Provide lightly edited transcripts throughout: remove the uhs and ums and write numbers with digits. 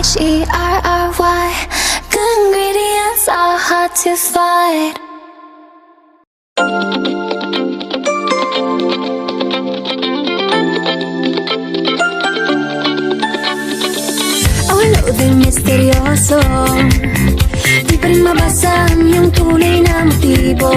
G-R-R-Y. Good ingredients are hard to find. Wala din misteryoso, di pa rin mabasa ang iyong tunay na motibo.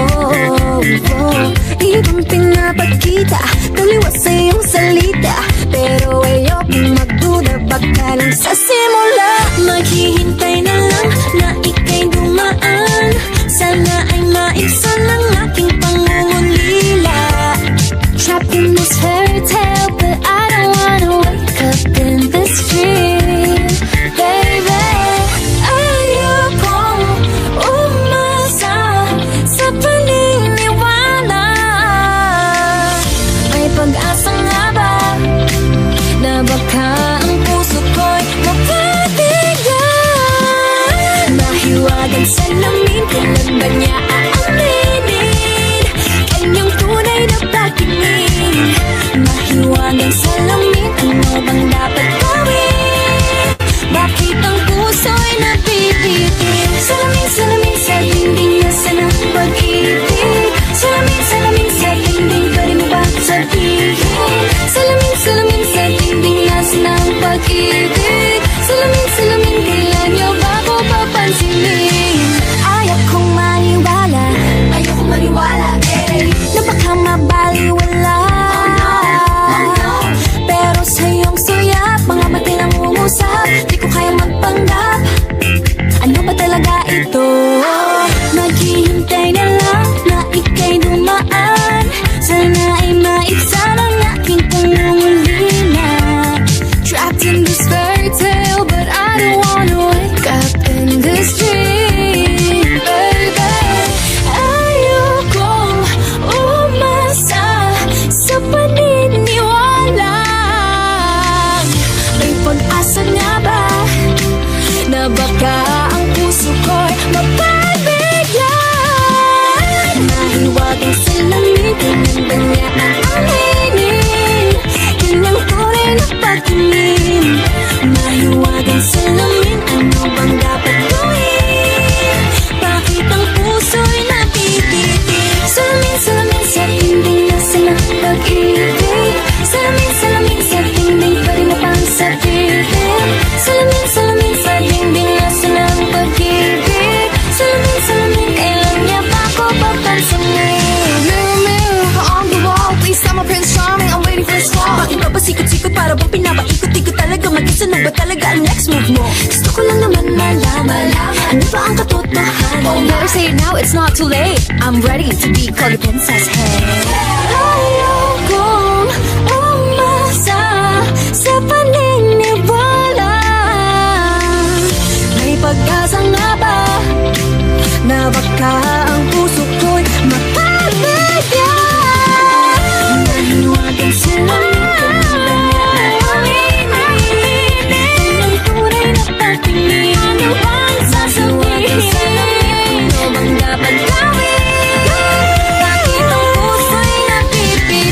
Ibang pinapagkita, taliwas sa iyong salita, pero ayokong magduda, baka lang sa simula. Maghihintay na lang na ika'y dumaan, sana ay maibsan ang aking pangungulila. Trapped in this fairy tale, but I don't wanna wake up in this dream. Baby, ayokong umasa sa paniniwala. May pag-asa nga ba na baka ang puso ko'y mapabigyan? Mahiwagang salamin, kailan ba niya aaminin kanyang tunay na pagtingin? Mahiwagang salamin, ano bang dapat gawin? Bakit ang puso'y napipitin? Salamin, salamin sa dingding, nasaan ang pag-ibig? Salamin, salamin sa dingding, pwede mo ba sabihin? Salamin, salamin sa dingding, nasaan ang pag-ibig? Salamin, salamin, kailan niyo ba ako papansinin? Ayokong maniwala, na baka mabaliwala. Pero sa iyong suya, mga mati nang umusap, di ko kaya magpanggap. Ano ba talaga ito? Naghihintay na lang na ika'y dumaan, sana ay maibsan ang aking pangungulila. Trapped in this fairy tale, but I don't wanna wake up in this dream. Baby, ayokong umasa sa paniniwala. May pag-asa nga ba na baka ang puso ko'y mapabigyan? Mahiwagang salamin, kailan ba niya aaminin kanyang tunay na pagtingin? Mahiwagang salamin, ano bang dapat gawin? Bakit ang puso'y napipitin? Salamin, salamin sa dingding, nasaan ang pag-ibig? Salamin, salamin sa dingding, pwede mo pang sabihin? Salamin, salamin sa dingding, nasaan ang pag-ibig? Salamin, salamin, kailan niya ba ako papansinin? Mirror, mirror on the wall, please tell my Prince Charming I'm waiting for his call. Bakit ba pasikot-sikot, para bang pinapaikot-ikot talaga? Mag-isa na ba talaga ang next move mo? Gusto ko lang naman malaman, ano ba ang katotohanan? Oh, better say it now, it's not too late. I'm ready to be called a princess, hey. Ayokong umasa sa paniniwala. May pag-asa nga ba na baka ang puso ko'y mapabigyan? Mahiwagang salamin, kailan ba niya aaminin kanyang tunay na pagtingin? Ano bang sasabihin? Ano bang dapat gawin? Bakit ang puso'y napipitin?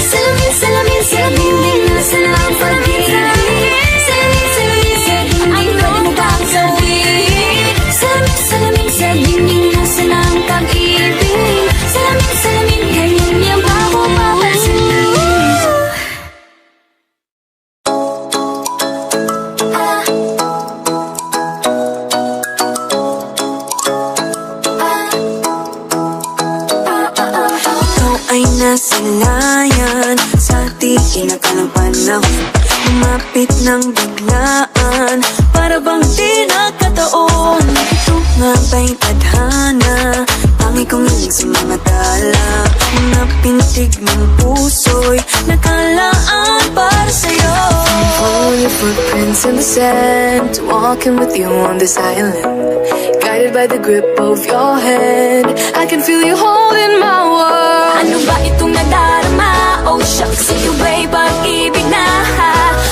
Salamin, salamin sa dingding, nasaan ang pag-ibig? Salamin, salamin sa dingding, pwede mo bang sabihin? Salamin, salamin sa dingding, nasaan ang pag-ibig? Salamin, salamin, ganyan niya ba ako papansinin? Ikaw ay nasilayan sa di inakalang panahon, lumapit ng biglaan, para bang di nakataon. Ito nga ba'y tadhana, tangi kong iling sa mga tala, mga pintig ng puso'y nakalaan para sa'yo. Follow your footprints in the sand, walking with you on this island, guided by the grip of your hand. I can feel you holding my world. Ano ba itong nadarama? Oh shucks, ito ba'y pag-ibig na?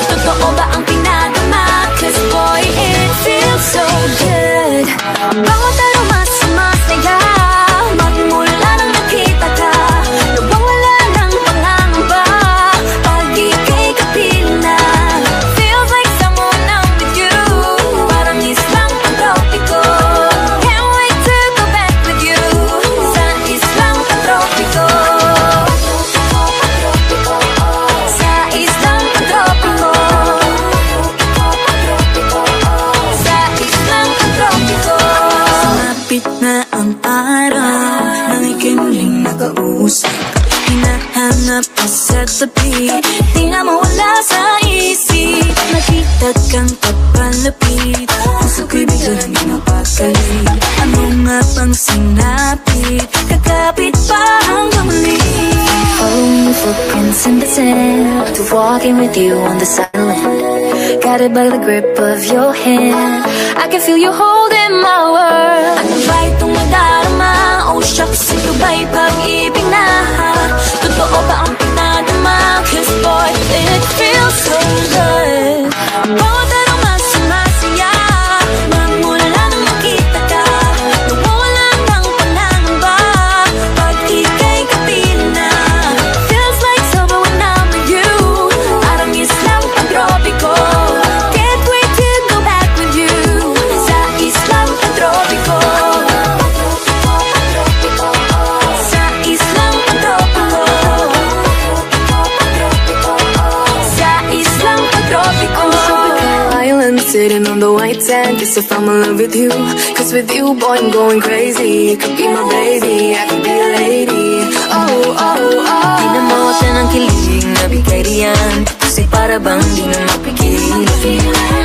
Totoo ba ang pinadama? Cause boy, it feels so good. Bawat aroma sumasaya, magmula nang nakita ka, nawawala ng pangangamba pag ika'y kapiling na. Feels like someone I'm with you. tabi, di na mawala sa isip. Nakita kang papalapit, puso ko'y biglang ginapakalit. Ano nga bang sinapit, kakapit pa hanggang muli. Following your footprints in the sand, to walking with you on the silent, guided by the grip of your hand. I can feel you holding my world. Ano ba itong nadarama? Oh shucks, ito ba'y pag-ibig na? Totoo ba ang pinadama? Cause boy, it feels so good. Bawat araw mas sumasaya, magmula nang makita ka. Nawawala ng panangamba, pag ika'y kapiling na. Feels like summer when I'm with you. Parang islang pantropiko, Can't wait to go back with you. sa islang pantropiko. Sa islang pantropiko. Sa islang pantropiko. Island sitting on the white sand. Guess if I'm in love with you, cause with you, boy, I'm going crazy. You could be my baby, I could be a lady. Oh, oh, oh. Di na mawala ng kilig na bigay riyan, kasi para bang di na mapigil.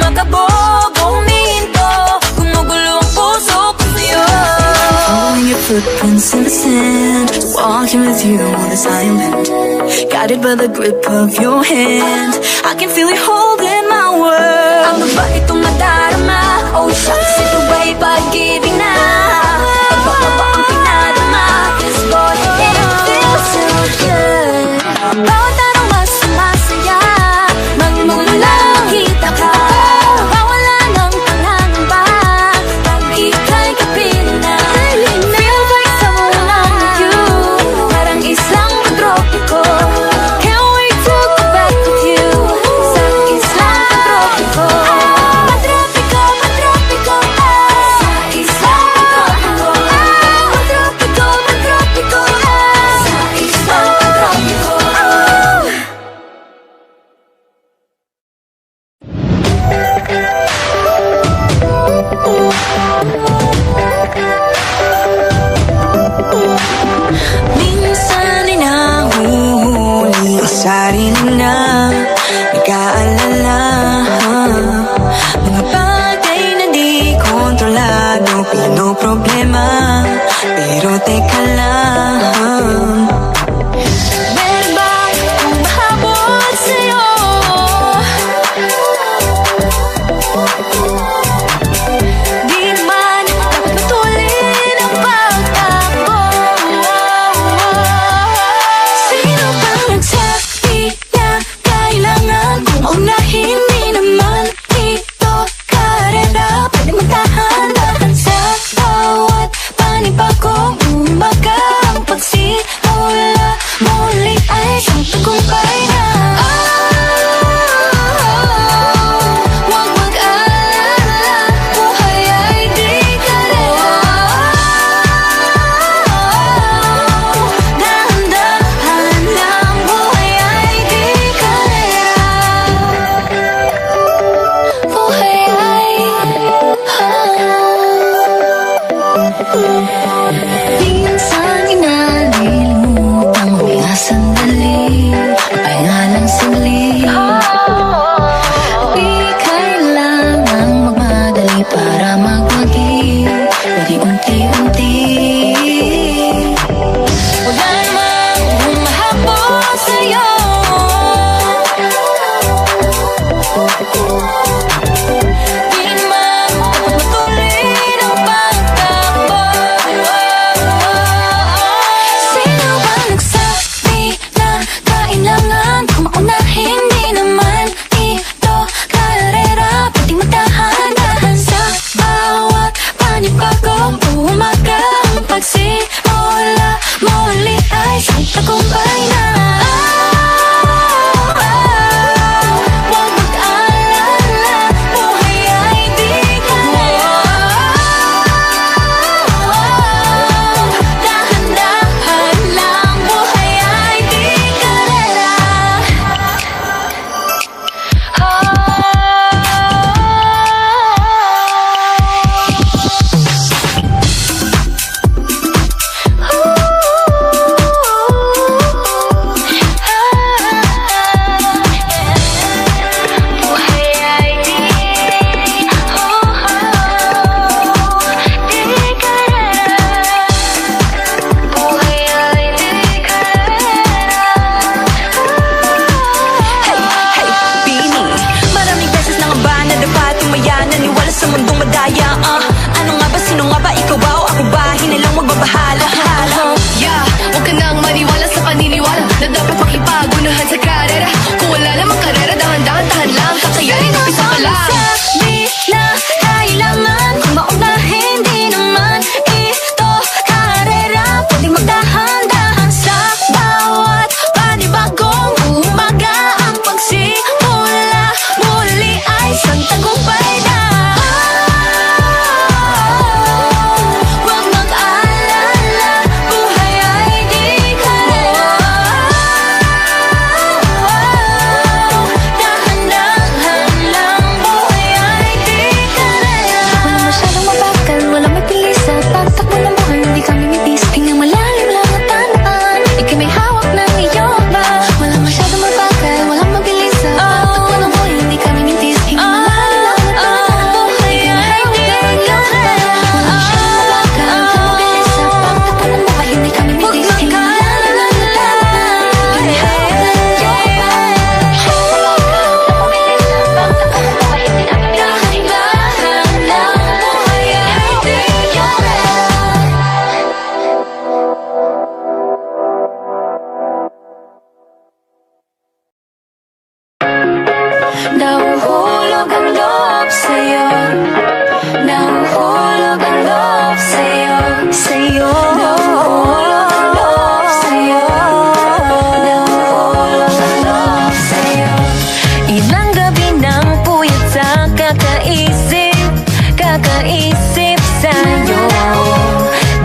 Makabog o huminto, gumugulo ang puso ko sa'yo. Following your footprints in the sand, walking with you on this island, guided by the grip of your hand. I can feel you holding my world. Ano ba itong nadarama? Oh shucks, ito ba'y pag-ibig na? Baka ba ang pinadama? Cause boy, it feels so good. Bawat araw mas sumasaya, magmula nang makita ka. Mawala ng pangangamba, pag ika'y kapiling na. Feels like summer when I'm with you. Parang islang pantropiko, Can't wait to go back with you. sa islang pantropiko. kakaisip sa'yo.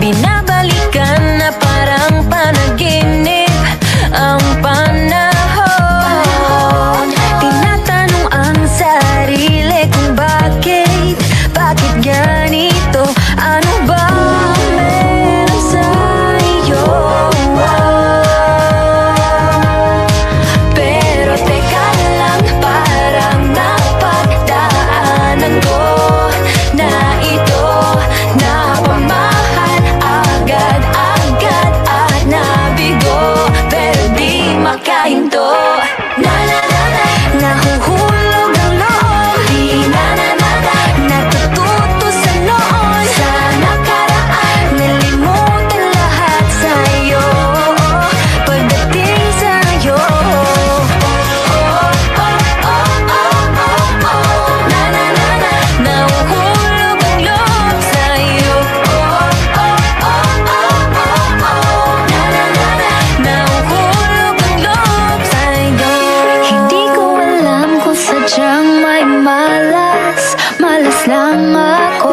Binabalikan na parang panaginip ang panahon. Tinatanong ang sarili kung bakit ganito? Ano ba meron sa'yo? Pero teka lang, parang napagdaanan ko na ito, napamahal agad-agad at nabigo, pero di makahinto. Nahuhulog ang loob, di natututo sa noon, sa nakaraan, nalimutan lahat sa'yo, pagdating sa'yo. Nahuhulog ang loob sa'yo. Nahuhulog ang loob sa'yo. Hindi ko alam kung sadyang may malas lang ako.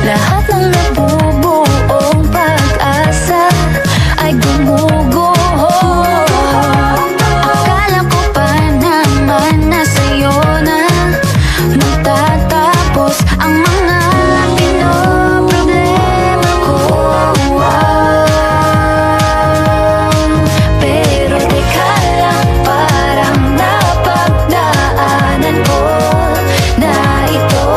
Lahat ng nabubuong pag-asa ay gumuguho. Akala ko pa naman na sa'yo na magtatapos ang mga pinoproblema ko. Pero teka lang, parang napagdaanan ko na ito,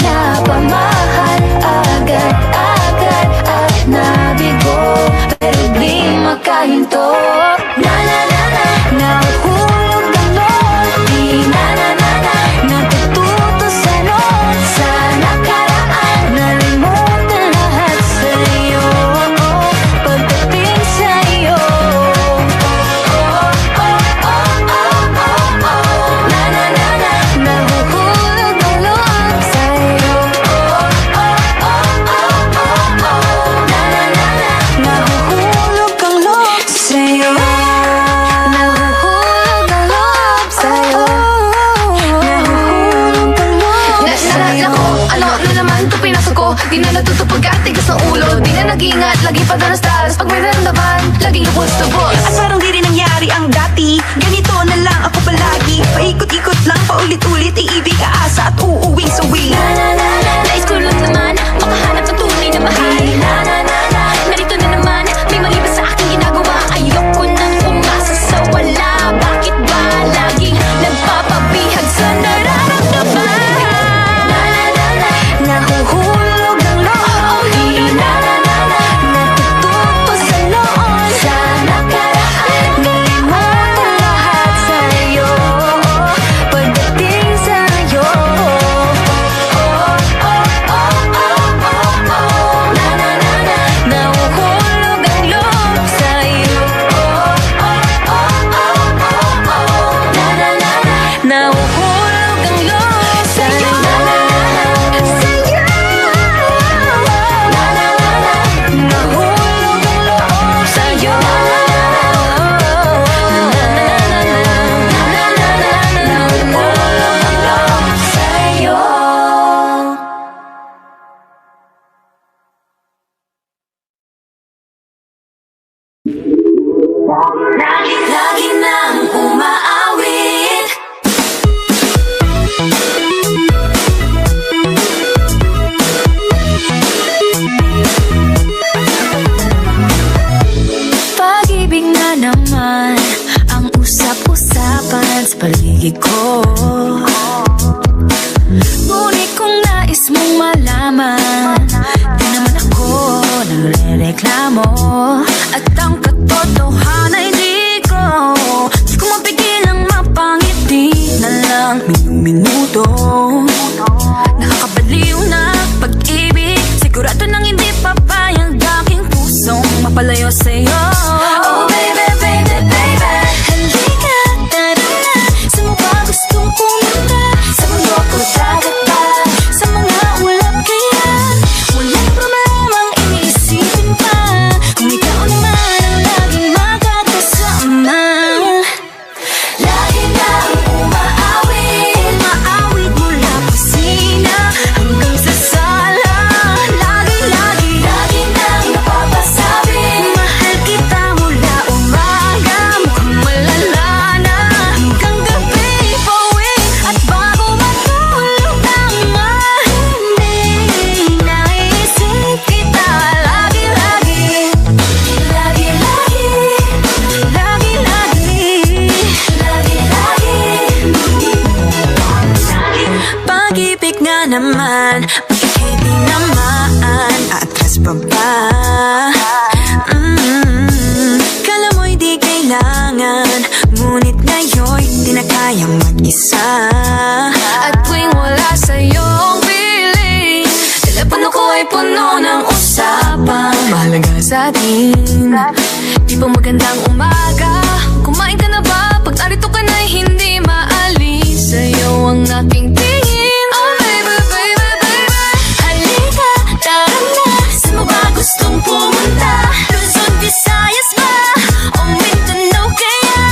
napamahal agad-agad at nabigo, pero di makahinto. Nahuhulog ang loob, di natututo sa noon, sa nakaraan, nalimutan lahat sa'yo, pagdating sa'yo. Nahuhulog ang loob sa'yo. Nahuhulog ang loob sa'yo. Nahuhulog ang loob sa'yo. Nahuhulog ang loob sa'yo. Ano naman ito pinasok ko? Di na natuto pagkatigas ng ulo. Di na nag-iingat, lagi pa danas-danas. Pag may naramdaman, laging lubos-lubos. At parang di rin nangyari ang dati. Ganito na lang ako palagi. Paikot-ikot lang, paulit-ulit. Iibig, aasa at uuwing sawi. Nais ko lang naman makahanap ng tunay na mahal. Narito na naman, may mali ba sa aking ginagawa? Ayoko nang umasa sa wala. Bakit ba laging nagpapabihag sa nararamdaman? Nahuhulog ang loob, di natututo sa noon, sa nakaraan, nalimutan lahat sa'yo, pagdating sa'yo. Nahuhulog ang loob sa'yo. Nahuhulog ang loob sa'yo. Nahulog ang loob sa'yo. Nahulog ang loob sa'yo. Lagi nang umaawit. Pag-ibig na naman ang usap-usapan sa paligid ko. Ngunit kung nais mong malaman, di naman ako nagre-reklamo. At ang katotohanan ay di ko mapigilang mapangiti na lang minuto. Nakakabaliw na pag-ibig, sigurado nang hindi papayag aking pusong mapalayo sa'yo. Oh baby, baby, baby, halika, tara na. Sa mga gustong pumunta, sa mundo ko dagat pa, sa mga ulap kaya walang problemang iniisipin pa. Kung ikaw naman ang laging makakasama. Lagi nang umaawit. Umaawit pag-ibig nga naman, bakit di naman atras pa ba? Kala mo'y di kailangan, ngunit ngayon'y di na kayang mag-isa. At tuwing wala sa'yong piling, telepono ko ay puno ng usapang mahalaga sa atin. Di ba magandang umaga? Kumain ka na ba? Pag narito ka na'y hindi maalis sa'yo ang aking tingin. Oh baby, baby, baby, halika, tara na. Saan mo ba gustong pumunta? Luzon, Visayas ba? O Mindanao kaya?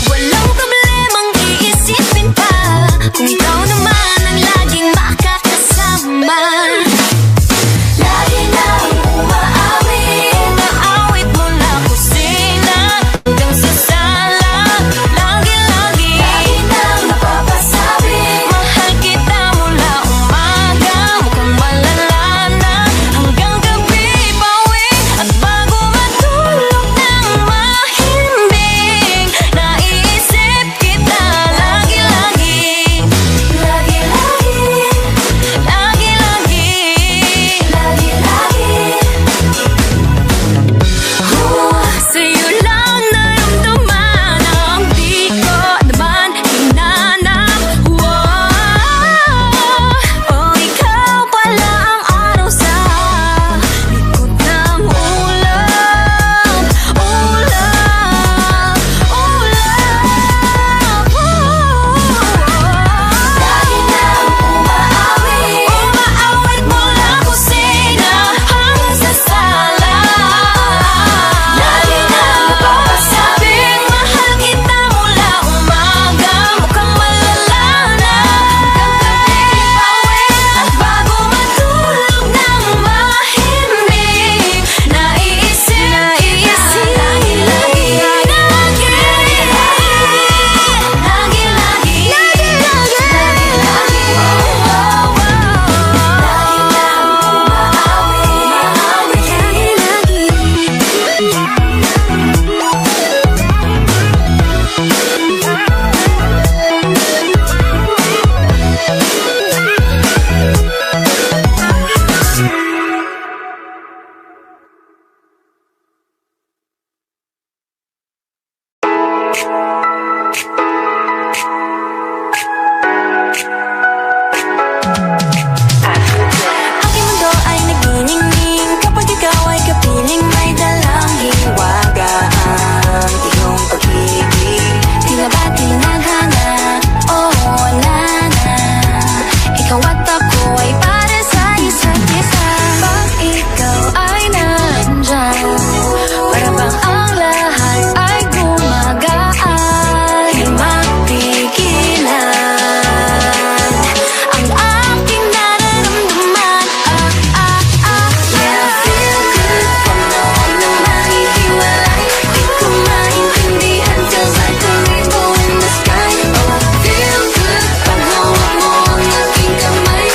Walang problemang iisipin pa, kung ikaw naman ang laging makakasama. Lagi na umaawit, umaawit mula kusina hanggang sa sala. Lagi-lagi, lagi na napapasabi, mahal kita mula umaga, mukhang malala na hanggang gabi. Pauwi at bago matulog ng mahimbing, naiisip kita lagi-lagi. Lagi-lagi, lagi-lagi, lagi-lagi. Sa'yo lang naramdaman ang di ko naman hinanap. Oh, ikaw pala ang araw sa likod ng ulap. Ulap, ulap. Lagi na umaawit, umaawit mula kusina hanggang sa sala. Lagi na napapasabing mahal kita mula umaga, mukhang malala na hanggang gabi. Pauwi at bago matulog ng mahimbing, naiisip kita lagi-lagi. Lagi-lagi, lagi-lagi. Aking mundo ay nagniningning kapag ikaw ay kapiling, may dalang hiwaga ang iyong pag-ibig. Di na ba tinaghanga? Oo, wala na. Ikaw at ako ay para sa isa't isa. Pag ikaw ay nandyan, para bang ang lahat ay gumagaan. Di mapigilan ang aking nararamdaman. Yeah, feel good pag noon nang mahihiwalay. Di ko maintindihan, feels like a rainbow in the sky. Oh, feel good pag hawak mo ang aking kamay.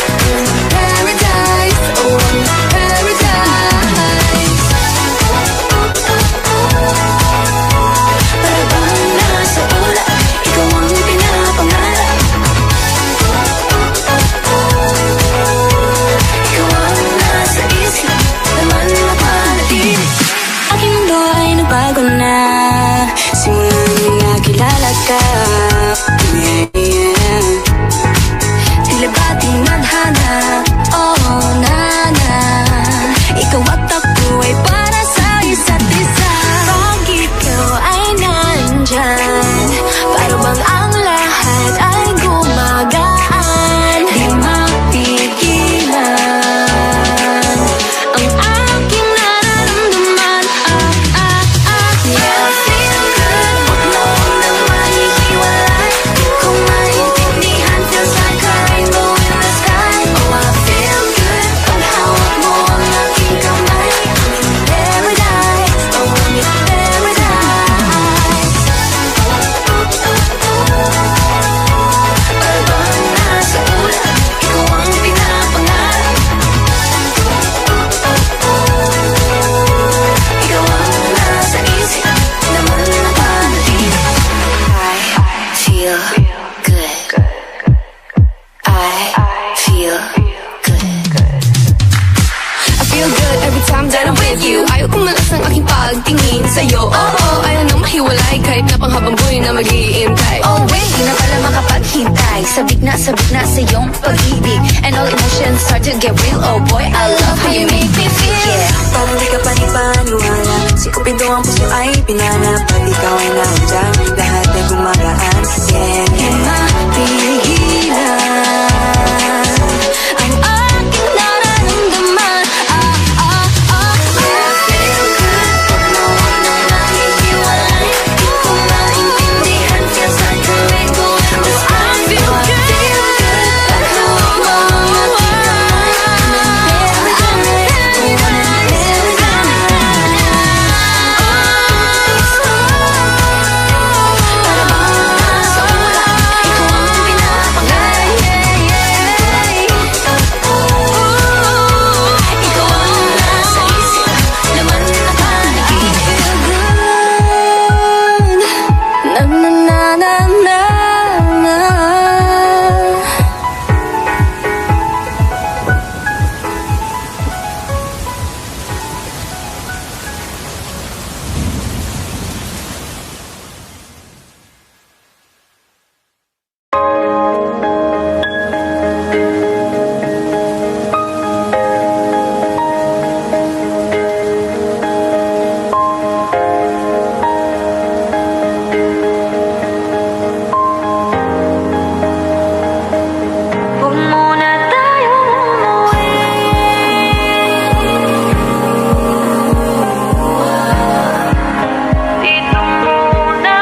you. Ayaw kong malas ang aking pagtingin sa'yo. Oo, ayaw nang mahiwalay kahit na panghabang buhay na mag-iintay. Oh wait, di na pala makapaghintay. Sabik na sa iyong pag-ibig, and all emotions start to get real. Oh boy, I love how you make me feel. Yeah. Parang di ka panipaniwala, si Cupido ang puso ay pinanap. Pag ikaw ay nandiyan, lahat ay gumagaan. Yeah, yeah. Mapigilan ang aking nararamdaman. I feel good pag nawala na hihiwalay. Di ko maintindihan kaya saan kami going. Oh, I feel good pag nawawala di Na na na na na na. Huwag muna tayong umuwi. Dito muna.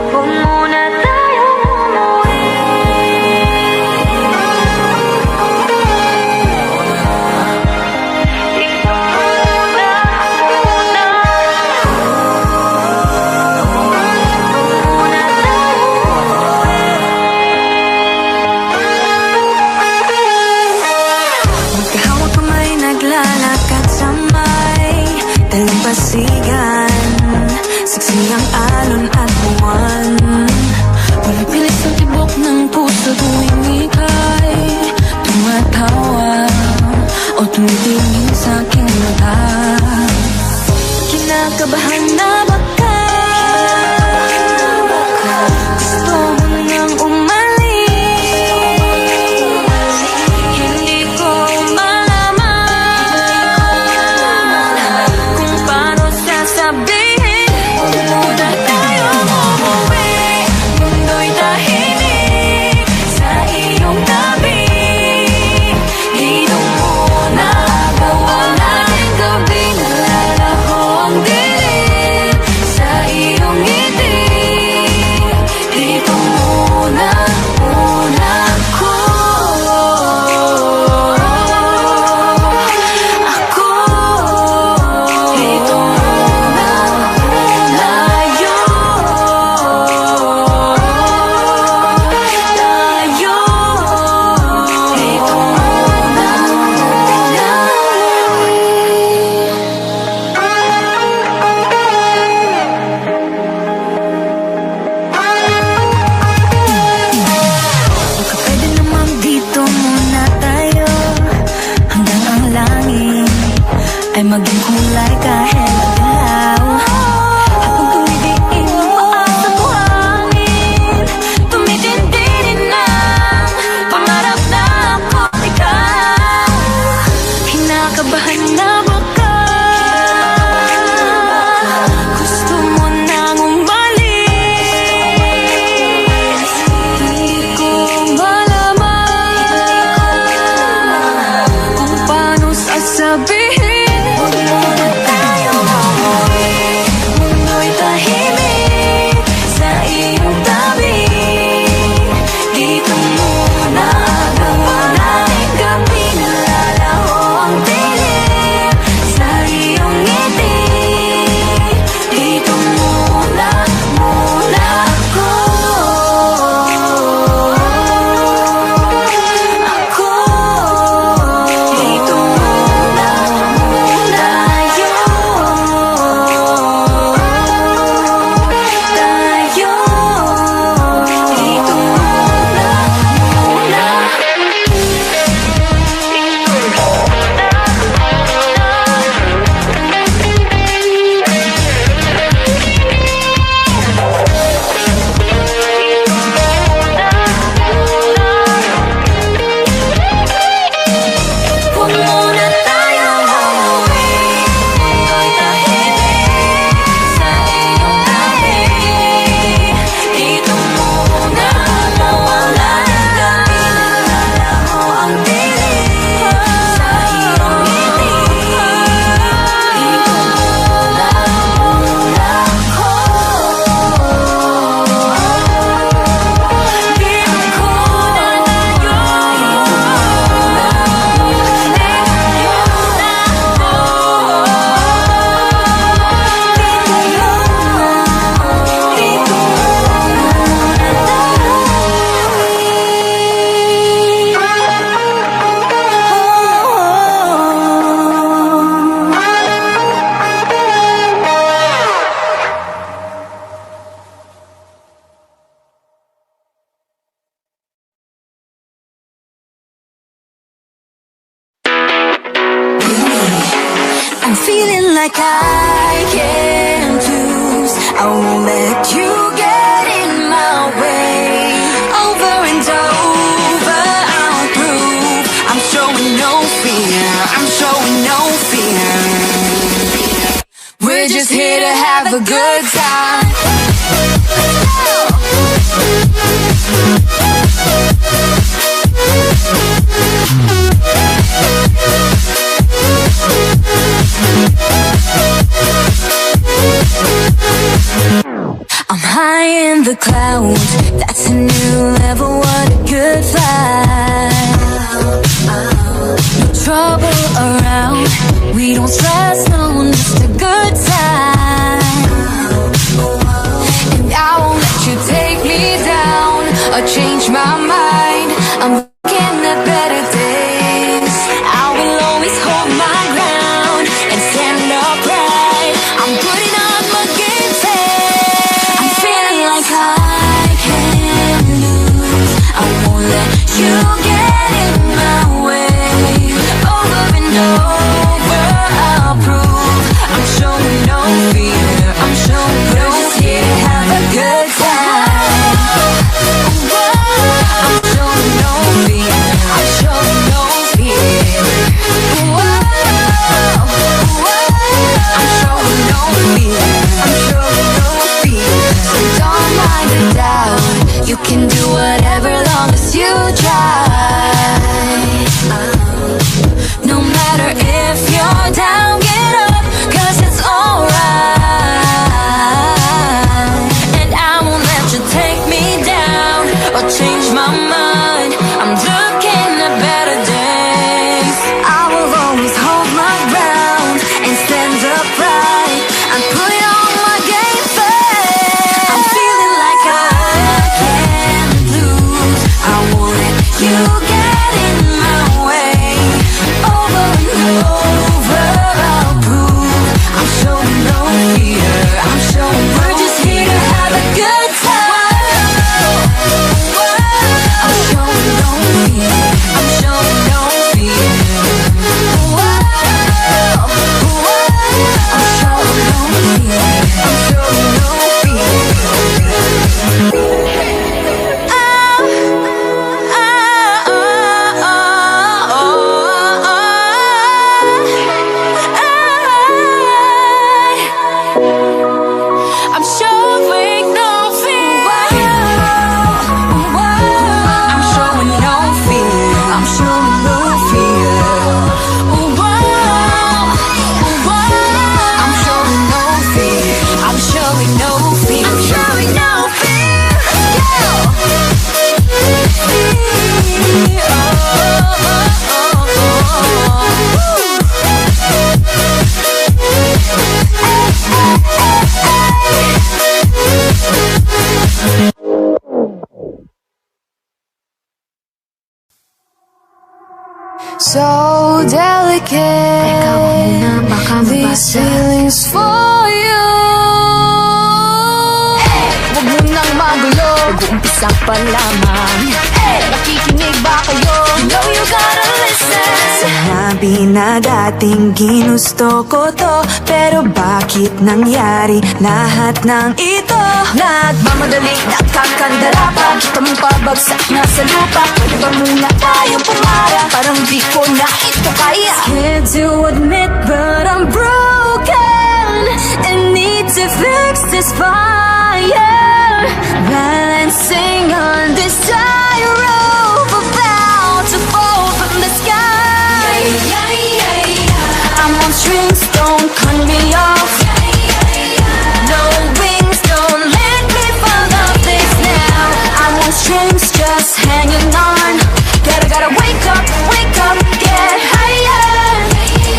Huwag muna tayong umuwi. Dito magkahawak kamay naglalakad sa may dalampasigan. Saksi ang alon at buwan. Pumipilit sa tibok ng puso tuwing ika'y tumatawa o tumitingin sa aking mata. Kinakabahan na baka gusto mo nang umalis. Hindi ko malaman kung paano sasabihin. Huwag muna tayong umuwi. Mundo'y tahimik sa iyong tabi. Dito muna gawa ng gabi. Nalalaho ang dilim like I can't lose. I won't let you get in my way. Over and over I'll prove I'm showing no fear, I'm showing no fear. We're just here to have a good time. I'm high in the clouds, that's a new level, what a good vibe. No trouble around, we don't stress, no, just a good time. And I won't let you take me down or change my mind. I'm looking at better days. I will always hold my ground and stand upright. I'm putting on my game face. I'm feeling like I can't lose. I won't let you get in my way. Over and over I'll prove I'm showing no fear, I'm showing no fear. Have a good time. I'm showing no fear, I'm showing no fear. I'm showing no fear, I'm showing no fear. So don't mind the doubt, you can do whatever long as you try. No matter if you're down, get up, 'cause it's alright. And I won't let you take me down or change my mind. I'm looking at better days. I will always hold my ground and stand upright. I'm putting on my game face. I'm feeling like I can't lose. I won't let you get in my way. Over and over I'll prove I'm showing no fear, I'm showing we're just here to have a good time. I'm showing no fear, I'm showing no fear. I'm showing no fear, I'm showing no I'm showing no fear. I'm showing no fear, I'm showing no fear. I'm showing no fear, I'm showing no fear. I'm showing no fear. So delicate, these feelings for you. Huwag mo nang magulo, mag-uumpisa pa lamang. Nakikinig ba kayo? You know you gotta listen. Sinabi na dating ginusto ko to, pero bakit nangyari lahat ng ito? Nagmamadali, nakakandara pa, kita mong pabagsak na sa lupa. Pwede ba muna tayong pumara? Parang di ko na ito kaya. Scared to admit but I'm broken and need to fix this fire. Balancing on this tightrope, about to fall from the sky. I'm on strings, don't cut me off. No wings, don't let me fall off this now. I'm on strings, just hanging on. Gotta wake up, get higher.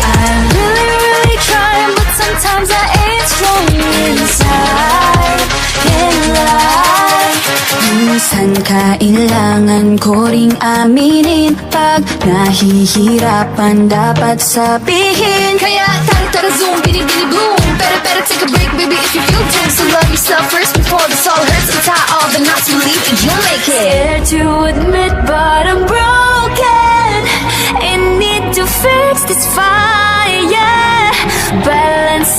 I'm really trying, but sometimes I ain't strong inside. Can't lie. Minsan kailangan ko ring aminin, pag nahihirapan dapat sabihin. Kaya tara zoom, bini boom. Better take a break, baby, if you feel doom. So love yourself first before this all hurts. So tie all the knots, believe that you'll make it. Scared to admit but I'm broken and need to fix this fire. Balance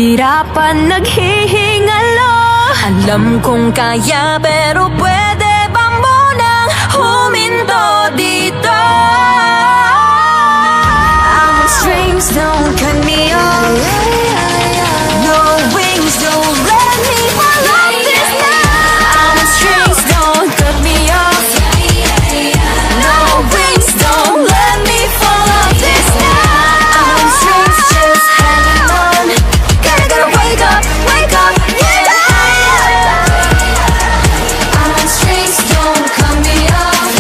Nahihirapan, naghihingalo. Alam kong kaya, pero pwede ba munang huminto dito? I'm on strings, don't cut me off. No wings, don't let me fall off this night. I'm on strings, don't cut me off. No wings, don't let me fall off this night. I'm on strings, just hanging on. Gotta wake up, yeah. I'm on strings, don't cut me off.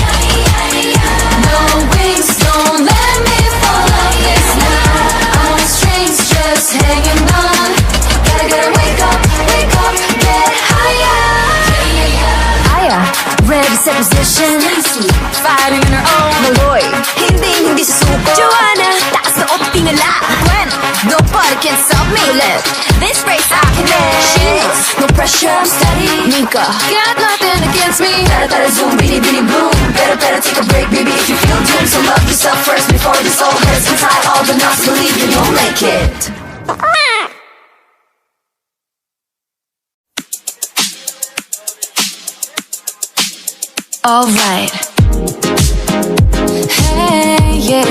No wings, don't let me fall off this night. I'm on strings, just hanging on. Gotta wake up, get higher. Higher, red set position, fighting on her own. Maloy, hindi susuko. Joanna, taas na o tingala. Gwen, nobody can stop me. Left, this race I can live. She knows, no pressure, I'm steady. Mika, got nothing against me. Tara zoom, bitty boom. Better take a break, baby, if you feel doomed. So love yourself first before this all hurts. Inside all the knots, believe you, you'll make it. Alright. Hey, yeah.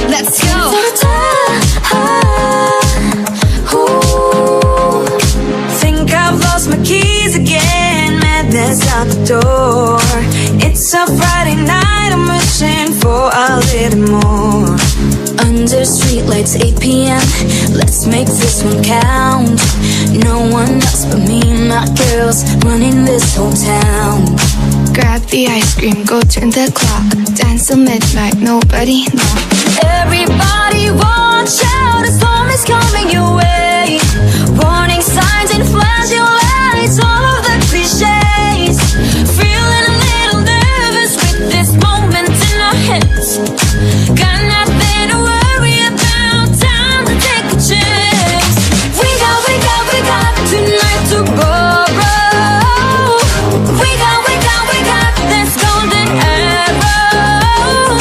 Let's go. Think I've lost my keys again. Madness out the door. It's a Friday night. I'm wishing for a little more. Under streetlights, 8 p.m. Let's make this one count. No one else but me and my girls running this whole town. Grab the ice cream, go turn the clock. Dance till midnight, nobody know. Everybody watch out, a storm is coming your way. Warning signs and flashing lights, all of the cliches. Feeling a little nervous with this moment in our heads. Got nothing to worry about, time to take a chance. We got tonight to borrow. We got this golden arrow.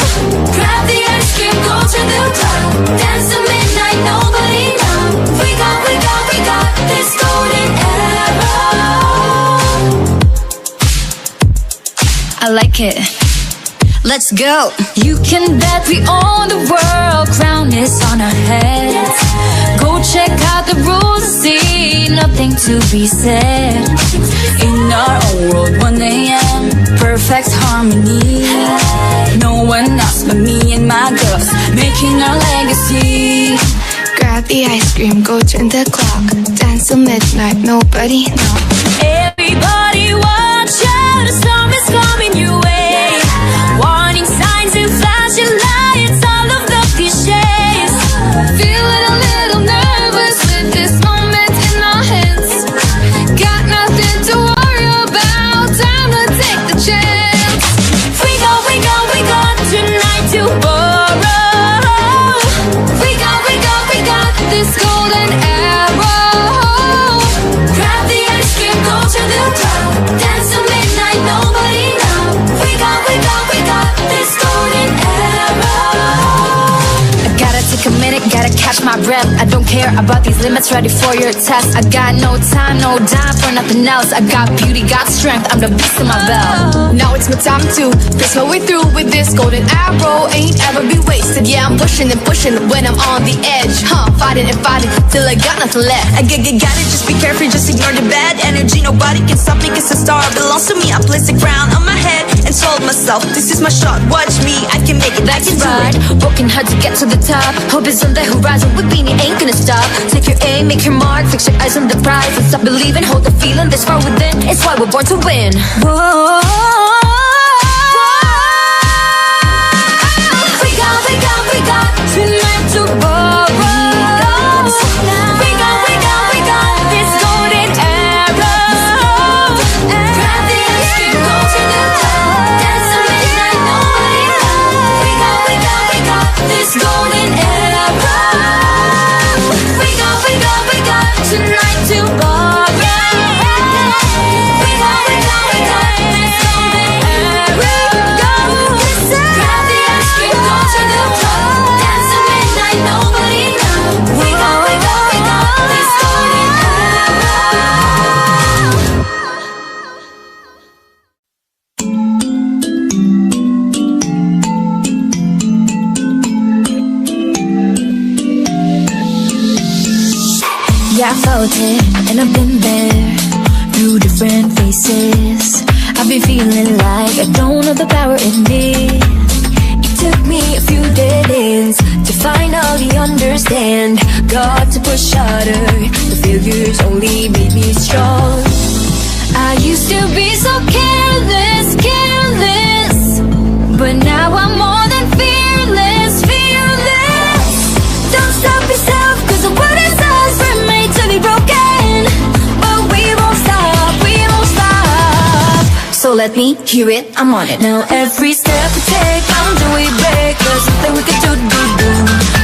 Grab the ice cream, go to the club. Dance till midnight, nobody knows. We got this golden arrow. I like it. Let's go. You can bet we own the world. Crown is on our heads. Go check out the rules and see nothing to be said. In our own world, 1 a.m. Perfect harmony. No one else but me and my girls making our legacy. Grab the ice cream, go turn the clock. Dance till midnight, nobody know. Everybody watch out, the storm is coming your way. Warning signs and flashing lights, all of the cliches. Feeling a little nervous with this moment in our hands. Got nothing to worry about, time to take the chance. We got tonight to borrow. We got This golden arrow. grab the ice cream, go to the club. Dance till midnight, nobody knows. We got this golden arrow. I gotta take a minute, gotta catch my breath. I don't care about these limits, ready for your test. I got no time, no dime for nothing else. I got beauty, got strength, I'm the beast in my belt. Now it's my time to face my way through with this golden arrow. Ain't ever be wasted, yeah, I'm pushing and pushing when I'm on the edge. Fighting and fighting till I got nothing left. I got it, just be careful, just ignore the bad energy. Nobody can stop me, cause the star belongs to me. I placed a crown on my head and told myself, this is my shot, watch me, I can make it, I can do Ride, it. working hard to get to the top. Hope is on the horizon, with Beanie ain't gonna stop. Take your aim, make your mark, fix your eyes on the prize. And stop believing, hold the feeling this far within. It's why we're born to win. Whoa. We got tonight to borrow. We got this golden arrow. Grab the ice cream, go to the club. Dance till midnight, nobody knows. We got this golden arrow. We got tonight to borrow. We got this golden arrow. Grab the ice cream, go to the club. I felt it, and I've been there through different faces. I've been feeling like I don't have the power in me. It took me a few dead ends to finally understand. Got to push harder, the failures only made me strong. I used to be so careless, careless, but now I'm more than fearless, fearless. Don't stop yourself, cause the world is us, we're made to be broken. But we won't stop, we won't stop. So let me hear it, I'm on it. Now every step we take, bound till we break. There's something we can do, do, do.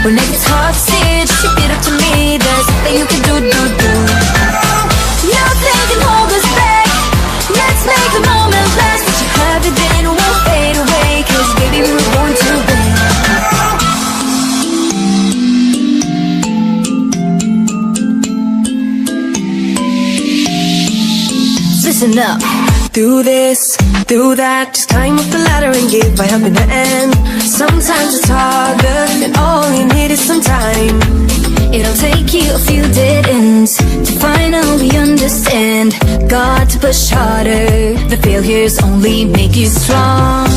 When it gets hard to see, just repeat it to me. There's something you can do, do, do. Nothing can hold us back. Let's make the moment last. What you have it then won't fade away. Cause baby we were born to win. Listen up. Do this, do that, just climb up the ladder and give by help in the end. Sometimes it's harder, and all you need is some time. It'll take you a few dead ends to finally understand. Got to push harder, the failures only make you strong.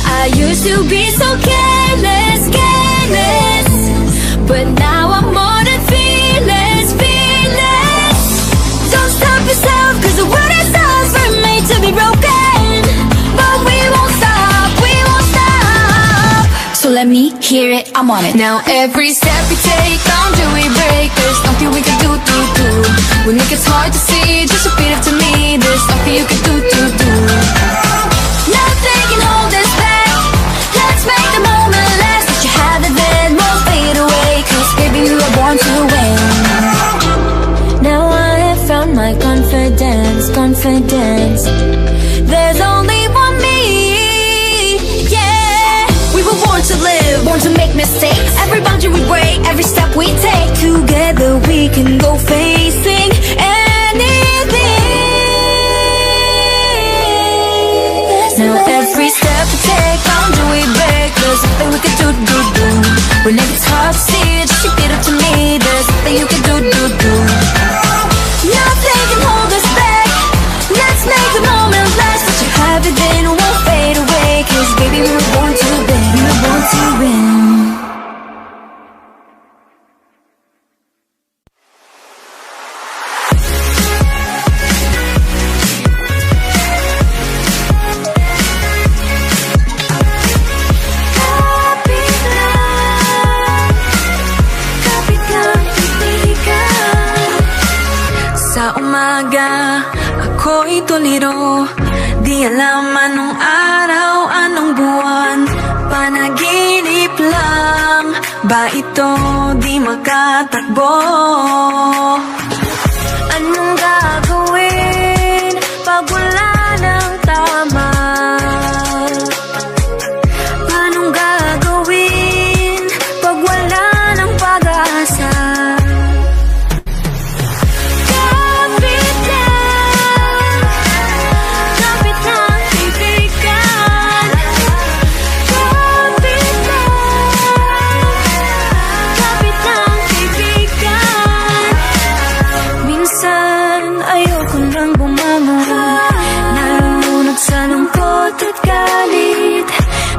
I used to be so careless, careless, but now I'm more than fearless, fearless. Don't stop yourself, cause the world is ours, we're made to be broken. But we won't stop, we won't stop. So let me hear it, I'm on it. Now every step we take, down till we break. There's nothing we can do, do, do. When it gets hard to see, just repeat it to me. There's nothing you can do, do, do. Nothing can hold us back. Let's make the moment last. That you have it then won't fade away. Cause baby we were born to win. Now I have found my confidence, confidence. There's only one me, yeah. We were born to live, born to make mistakes. Every boundary we break, every step we take. Together we can go facing anything. Now every step we take, boundary we break. There's something we can do, do, do. When it gets hard to see, just repeat it to me. There's something you can do, do, do. Nothing can hold us back. Let's make the moment last. What you have it then won't fade away. Cause baby we were born to win. We were born to win. Sa umaga, ako'y tuliro. Di alam anong araw, anong buwan. Panaginip lang ba ito, di makatakbo? Anong gagawin pag wala ng tama? Anong gagawin pag wala ng pag-asa?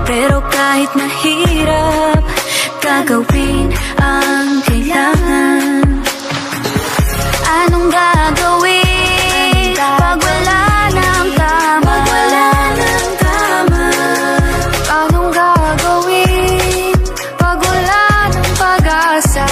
Pero kahit mahirap, gagawin ang kailangan. Anong gagawin pag wala ng tama? Pag wala ng tama. Anong gagawin pag wala ng pag-asa?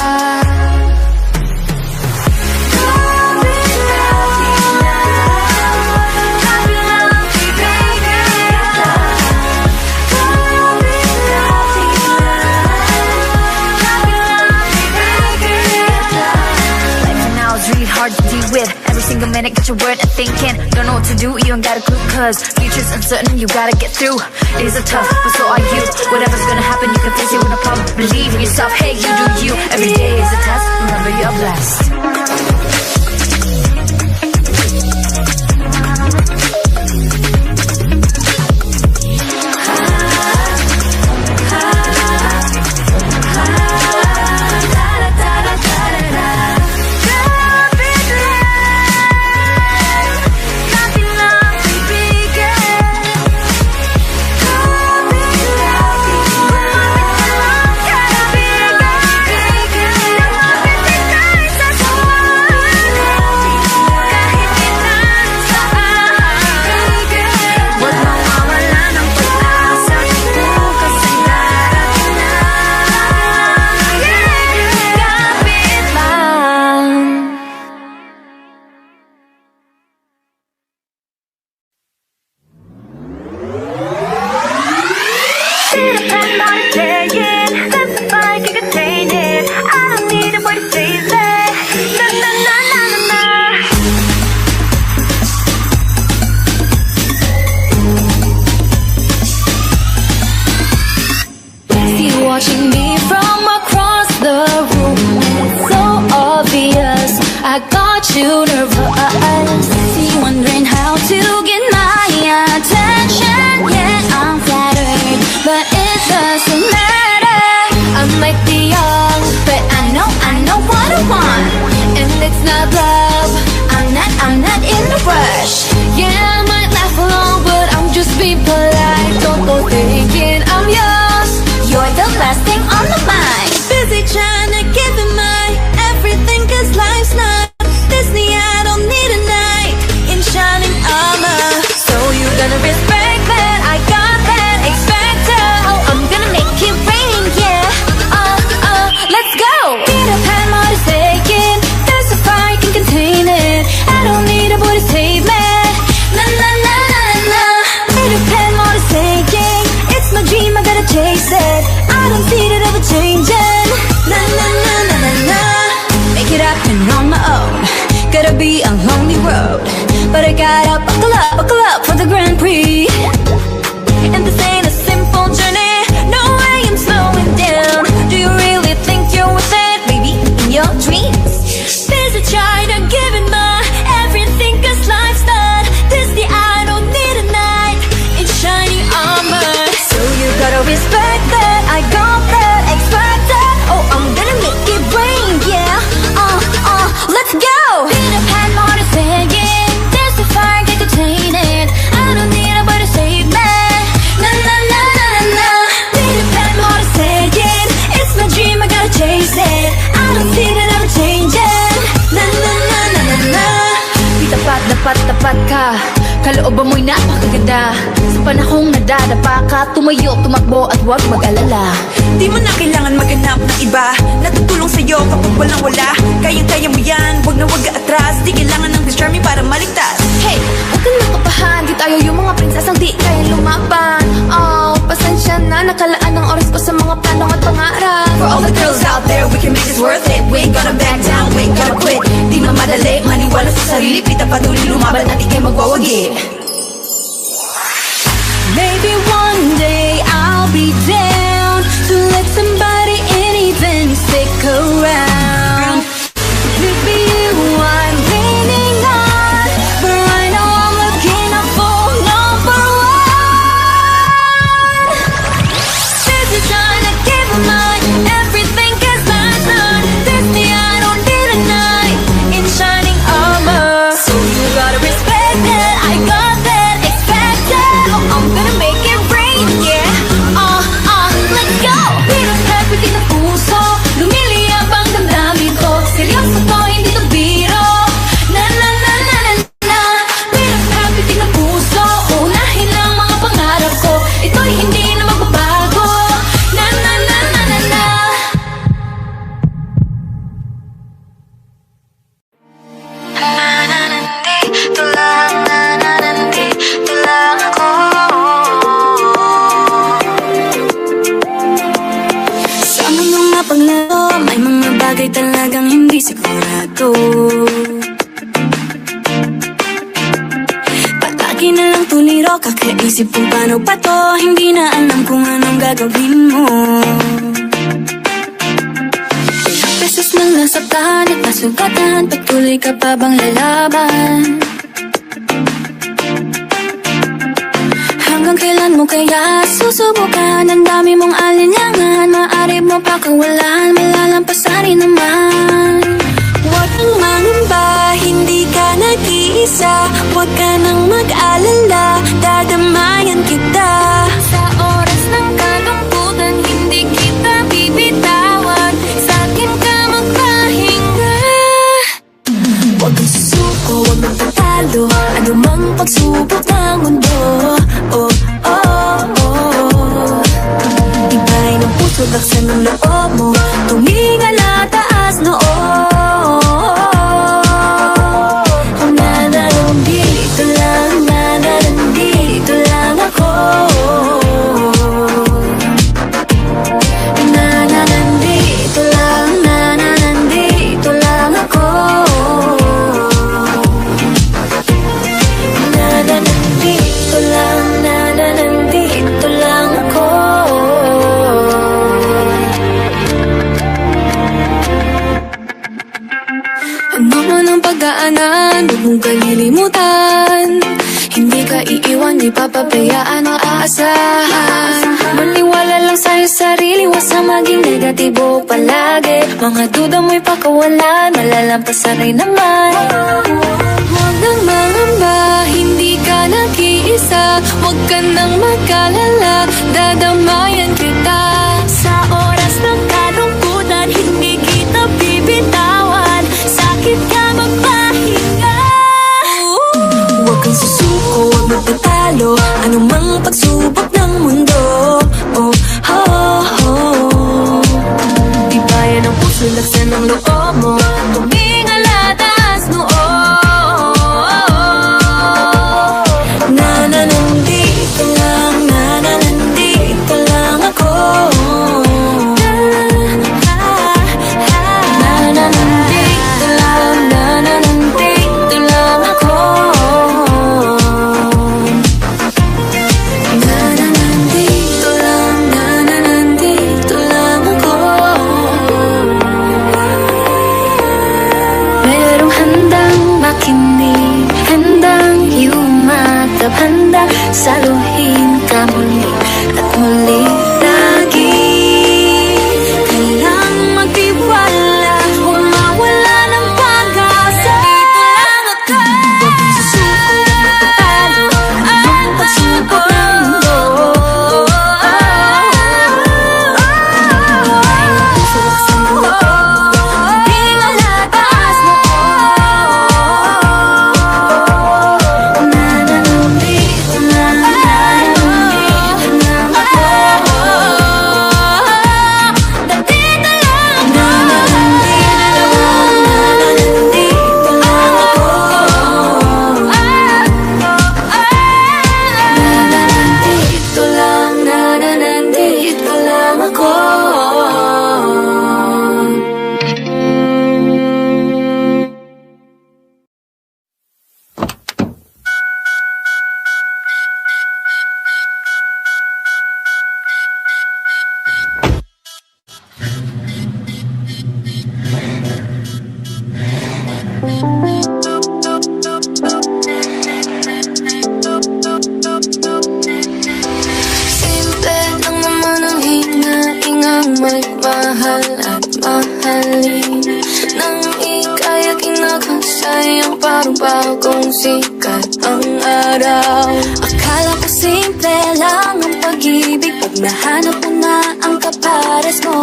Hard to deal with. Every single minute, get your word and thinking. Don't know what to do, you ain't got a clue. Cause future's uncertain, you gotta get through. Days are tough, but so are you. Whatever's gonna happen, you can face it with no problem. Believe in yourself, hey, you do you. Every day is a test, remember you're blessed. Pagbaba mo'y napakaganda. Sa panahong nadadapa ka, tumayo, tumakbo at huwag mag-alala. Di mo na kailangan maghanap ng iba na tutulong sa'yo kapag walang wala. Kayang-kaya mo yan, wag na wag atras. Di kailangan ng disarming para maligtas. Hey, huwag ka nang kapahan. Di tayo yung mga prinsesang di kaya lumaban. Oh, pasensya na, nakalaan ng oras ko sa mga planong at pangarap. For all the girls out there, we can make this worth it. We ain't gonna back down, we ain't gonna quit. Di mamadali, maniwala sa sarili. Pita patuloy lumaban at di kayo magwawagi. Maybe one day I'll be down to let somebody in, even stick around. Maybe you I'm leaning on, but right now I'm looking up for number one. Busy trying to give my everything, 'cause my son tells me I don't need a knight in shining armor. So you gotta respect that I got that expected. Oh, I'm gonna make it rain, yeah. Let's go. Bilang happy din ang puso, lumiliyab ang damdamin ko. Seryoso to, hindi to biro. Na na na na na na. Bilang happy din ang puso, unahin lang mga pangarap ko. Ito'y hindi na magbabago. Na na na na na na. Nandito lang, nandito lang ako. Sa mga paglaro, may mga bagay talagang hindi sigurado. Palagi na lang tuliro, kakaisip kung paano pa to. Hindi na alam kung anong gagawin mo. Ilang beses nang nasaktan at nasugatan, patuloy ka pa bang lalaban? Hanggang kailan mo kaya susubukan? Ang dami mong alinlangan, maaari mo pa kawalan, malalampasan rin naman. Huwag kang mangamba, hindi ka nag-iisa. Huwag ka nang mag-alala, dadamayan kita. Sa oras ng kalungkutan, hindi kita bibitawan. Sa akin ka magpahinga. Huwag kang susuko, huwag mong tatalo, anumang pagsubok ng mundo. Oh, oh, oh. Iba'y ng puso, laksan ng loob mo, tumingala taas noo. Nananandito lang, nananandito lang ako. Nananandito lang, nananandito lang ako. Nananandito lang, nananandito lang ako. Ano man ang pagdaanan, huwag mong kalilimutan. Hindi ka iiwan, di papabayaan o aasahan. Maniwala lang sa'yo sarili, huwag sa maging negatibo palagi. Mga duda mo'y pakawalan, malalampasan rin naman. Huwag nang mangamba, hindi ka nag-iisa. Huwag ka nang mag-alala, dadamayan kita. Sa oras ng kalungkutan, hindi kita bibitawan. Sakit ka magpahinga. Huwag kang susuko, huwag magtatalo, anumang pagsubok ng mundo. Oh, oh, oh. Di bayan ang puso, laksan ng loob mo, tumingala taas noo. Nananandito lang, nananandito lang ako. Nananandito lang, nananandito lang ako. Nananandito lang, nananandito lang ako. Merong handang makinig, handang yumakap, handang saluhin ka muli at muli lagi. Kailang magtiwala, huwag mawala ng pag-asa. Dito lang ako. Huwag kang susuko, huwag magtatalo, anumang pagsubok ng mundo. Puso laksan ng loob, tumingala taas noo. Nananandito mahalin nang ika'y kinakasayang parang bagong sikat ang araw. Akala ko simple lang ang pag-ibig pag nahanap mo na ang kapares mo.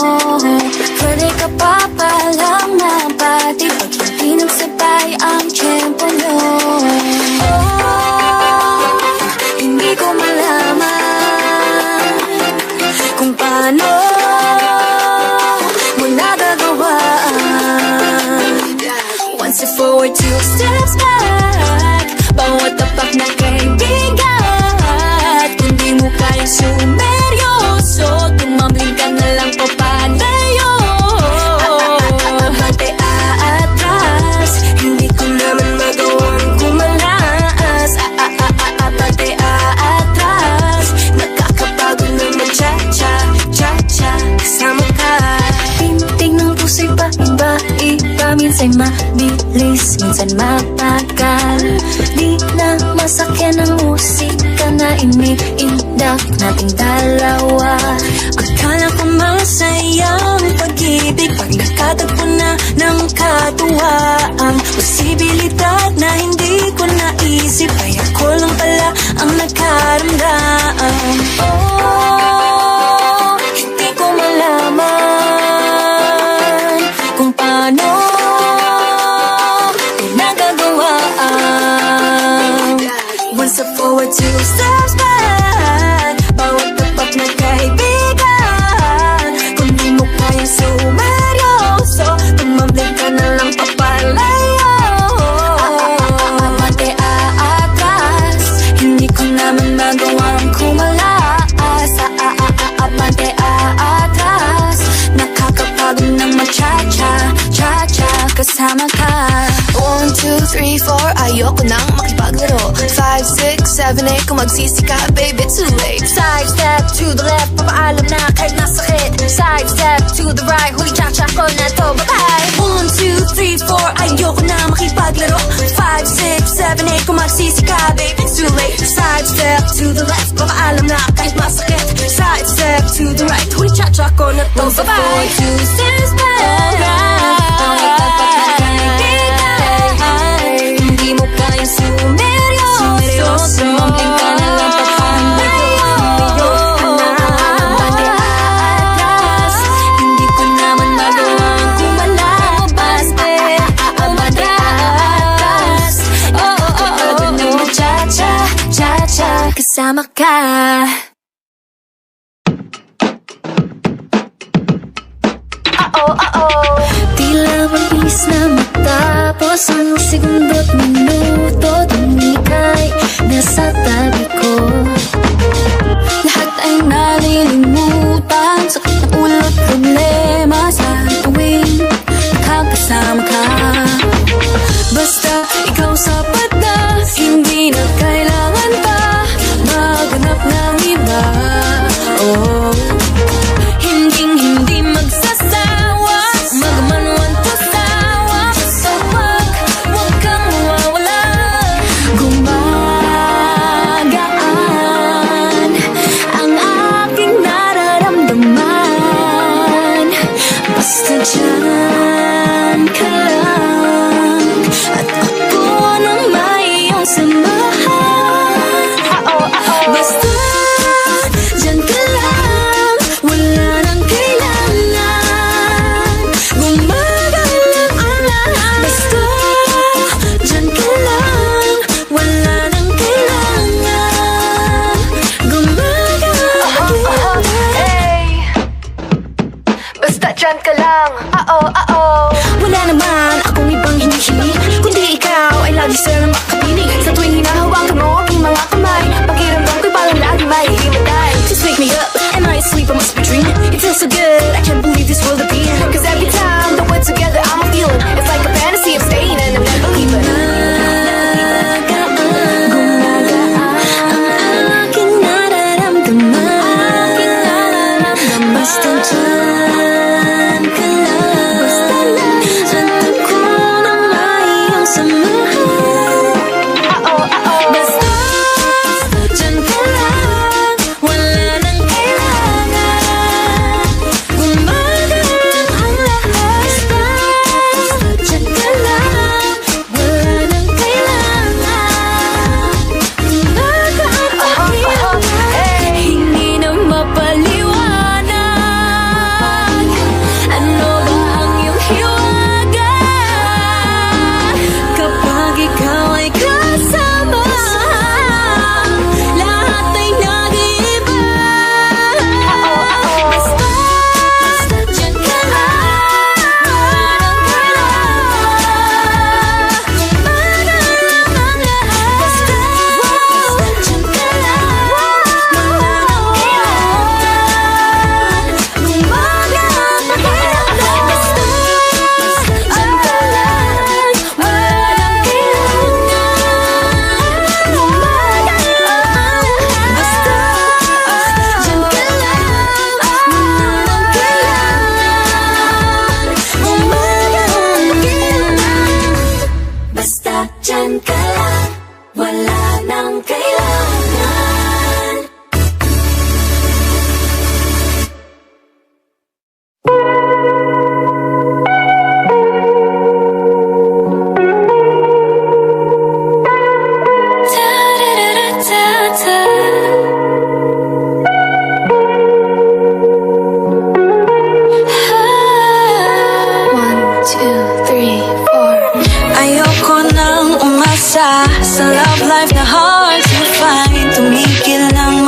Pwede ka pa palang mapati pag hindi nagsabay ang tiyempo nyo. Hindi ko malaman kung paano mo nagagawa. One step forward, two steps back. Bawat tapak na kaibigan, kung di mo kayang sumeryoso, tumambling ka na lang papalayo. Abante aatras, hindi ko naman magawang kumalas. Abante aatras, nakakapagod naman cha-cha, cha-cha, kasama ka. Tintig ng puso'y paiba-iba, minsan mabilis, minsan mapagal. Di na masakyan ang musika na iniindak nating dalawa. Akala ko masaya ang pag-ibig pag nakatagpo na ng katuwaan. Posibilidad na hindi ko naisip ay ako lang pala ang nagkaramdam. Oh, hindi ko malaman kung paano ko nagagawa. One step forward, two steps back. Bawat tapak na kaibigan, kung di mo kayang sumeryoso, tumambling ka na lang papalayo. Abante aatras, hindi ko naman magawang kumalas. Abante aatras, nakakapagod ng ma-cha-cha, cha-cha, kasama ka. 1, 2, 3, 4, ayoko nang makipaglaro. 5, 6, 7, 8, kung magsisi ka, baby, too late. Side step to the left, papaalam na kahit nasakit. Side step to the right, huli cha-cha ko na to, bye-bye. 1, 2, 3, 4, ayoko na makipaglaro. 5, 6, 7, 8, kung magsisi ka, baby, it's too late. Side step to the left, papaalam na kahit masakit. Side step to the right, huli cha-cha ko na to, bye-bye. 2 steps back. Hindi mo kayang sumeryoso, tumambling ka na lang papalayo. Abante aatras, hindi ko naman magawang kumalabas. Abante aatras, nakakapagod ng cha-cha, cha-cha, kasama ka. Tila mabilis na matapos ang segundo't minuto, tuwing ika'y nasa tabi ko. Lahat ay nalilimutan, sakit ng ulo't problema sa tuwing nakakasama ka. Basta ikaw sapat na, hindi na kailangan pa maghanap ng iba. Oh, hindi magsasawa, magmanuan to sawa. So wag kang mawawala. Gumaga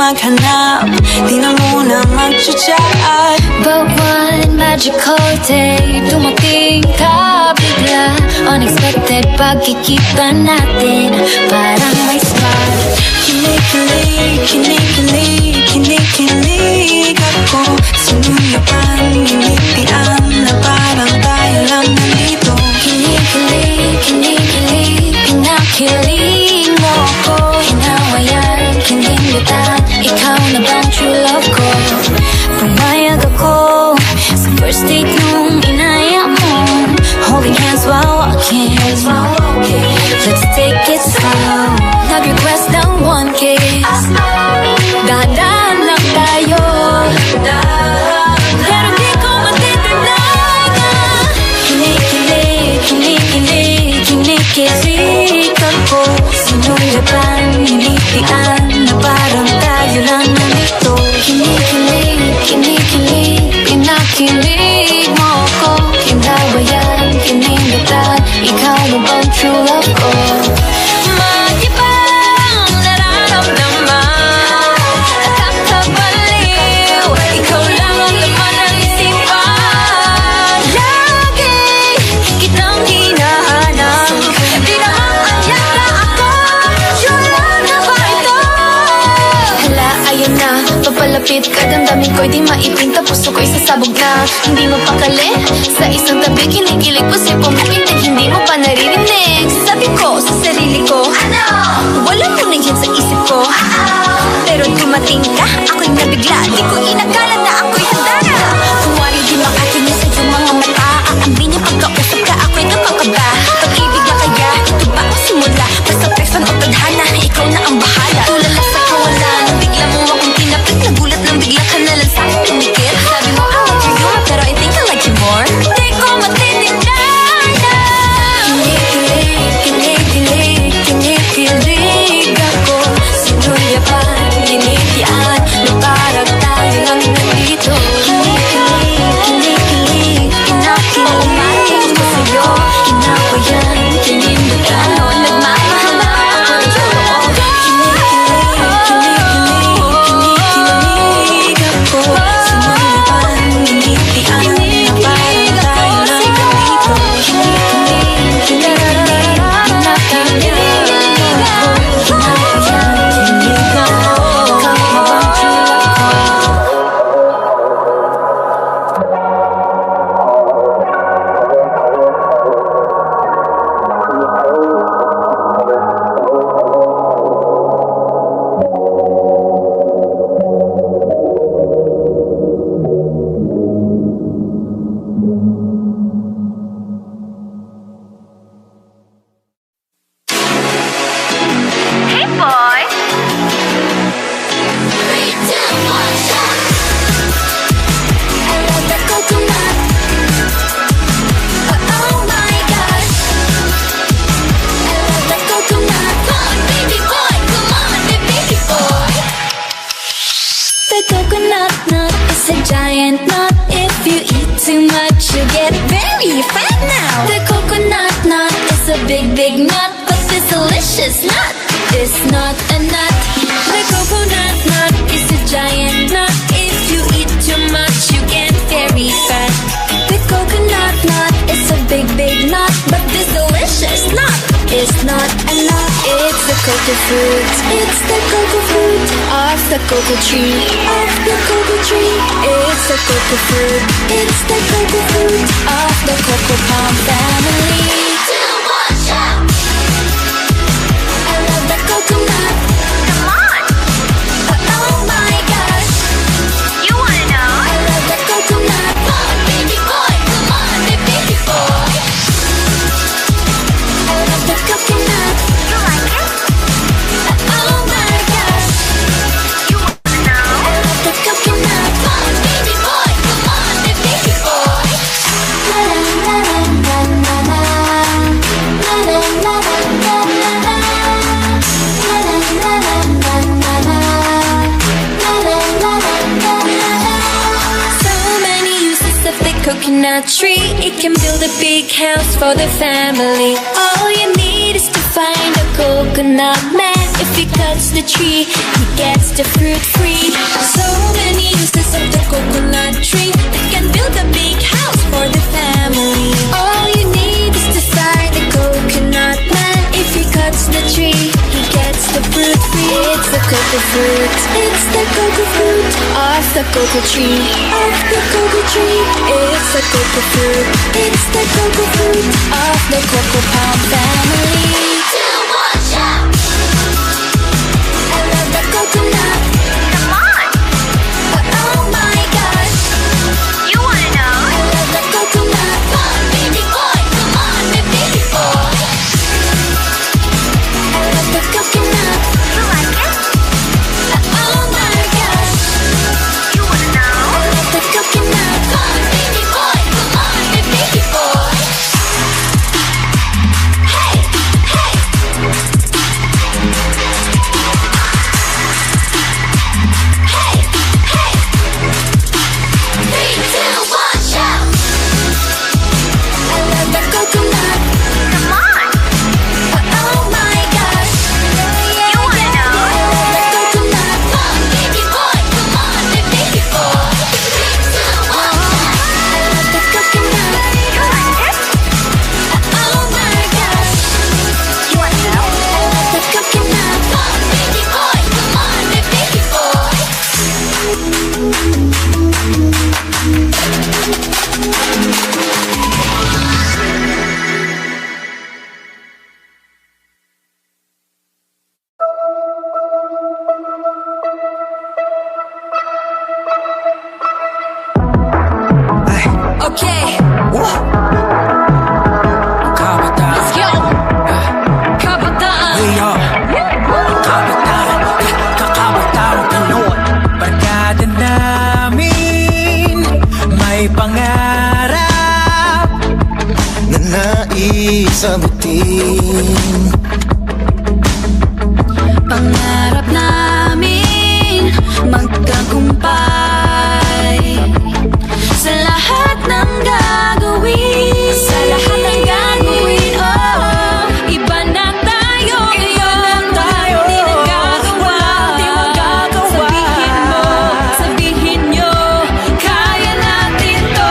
maghanap, di na muna mag-chat. But one magical day, dumating ka bigla. Unexpected pagkikita natin, parang may spark. Kinikilig, kinikilig, kinikilig ako. Sinuyapan, nilitian na parang tayo lang nandito. Kinikilig, kinikilig, pinakilig mo ako. Hinawayan, kinilitan, ikaw na bang true love ko? Pumayag ako sa first date nung inaya mo. Holding hands while walking, let's take it slow. Nag-request ng 1K, dahan-dahan lang tayo. Pero di ko matitinay na kinikilig, kinikilig, kinikilig ako. Sinuyapan, nilitian na parang tayo lang nandito. Kinikilig, kinikilig, pinakilig mo ako. Hinawayan, kinilitan, ikaw na bang true love ko? Mag-ibang nararamdaman, nakakabaliw, ikaw lang ang laman ng isipan. Lagi kitang hinahanap, di naman anyak na ako. True love na ba ito? Hala, ayun na, papalapit ka, damdamin ko'y di maipinta. Puso ko'y sasabog na, hindi mo pakali. Sa isang tabi, kinikilig po sa'yo pumakintig, hindi mo pa naririnig. Sabi ko sa sarili ko, wala mo na yan sa isip ko. Pero dumating ka, ako'y nabigla, di ko inakala na ako'y handa na. Kuwari di makatingin sa iyong mga mata, aambi niya pagkausap ka, ako'y napakaba. Pag-ibig na kaya, ito ba ang simula? Basta person o tadhana, ikaw na ang bahala. Tulala sa kawalan, bigla mo akong tinapit, nagulat nang bigla ka na lang sa'kin tumikit. Sabi mo, I like you, pero I think I like you more. Di ko matitinay na kinikilig, kinikilig, kinikilig ako. Sinuyapan, linitian, na parang tayo lang nandito. Kinikilig, kinikilig, pinakilig ko sa'yo. Hinawayan, kinilitan, nagmamahal na ako'y totoo. Kinikilig, kinikilig, kinikilig ako. Sinuyapan, linitian, na parang tayo lang nandito. Kinikilig, kinikilig, pinakilig ako. Hinawayan, kinilitan, ikaw na bang true love ko? Hey boy! I love the coconut. Oh my gosh, I love the coconut. Come on, baby boy, come on, baby boy. The coconut nut is a giant nut. If you eat too much, you get very fat now. The coconut nut is a big, big nut, but this delicious nut is not a nut. The coconut nut is a giant nut. If you eat too much, you get very fat. The coconut nut is a big, big nut, but this delicious nut is not a nut. It's the cocoa fruit. It's the cocoa fruit of the cocoa tree. Of the cocoa tree. It's the cocoa fruit. It's the cocoa fruit of the cocoa palm family. I love the coconut. Come on! Oh my gosh, You wanna know? I love the coconut. Come on, baby boy, come on, baby boy. I love the coconut. You like it? Oh my gosh, You wanna know? I love the coconut. Come on, baby boy, come on, baby boy. La la la la la la la la la la la la. La la la la la la la. La la la la la la. So many uses of the coconut tree. It can build a big house for the family. All you need need is to find a coconut man. If he cuts the tree, he gets the fruit free. So many uses of the coconut tree. They can build a big house for the family. All you need is to find a coconut man. If he cuts the tree, he gets the fruit free. It's the cocoa fruit. It's the cocoa fruit of the cocoa tree. Of the cocoa tree. It's the cocoa fruit. It's the cocoa fruit of the cocoa palm family. I love the coconut. Come on, Oh my gosh. you wanna know? I love the coconut. Come on, baby boy. Come on, baby boy. I love the coconut. You like it? Oh my gosh. You wanna know? I love the coconut. Come on, baby boy. Come on, baby boy. Hey, hey. Hey, hey. 3, 2, 1, shout. I love the coconut. Come on, Oh my gosh. you wanna know? I love the coconut. Come on, baby boy. Come on, baby boy. 3, 2, 1, I love the coconut. You like it? Oh my gosh. You wanna know? I love the coconut. Come on, baby boy. Come on, baby boy. Okay, Kabataan, let's go. Kabataan. we are Kabataan, kakabataan Pinoy. Barkada namin may pangarap na nais abutin. Pangarap namin magtagumpay sa lahat ng gagawin. Sa lahat ng gagawin, oh. Iba na tayo, iba na tayo. Di nagagawa, di magagawa. Sabihin nyo, kaya natin to.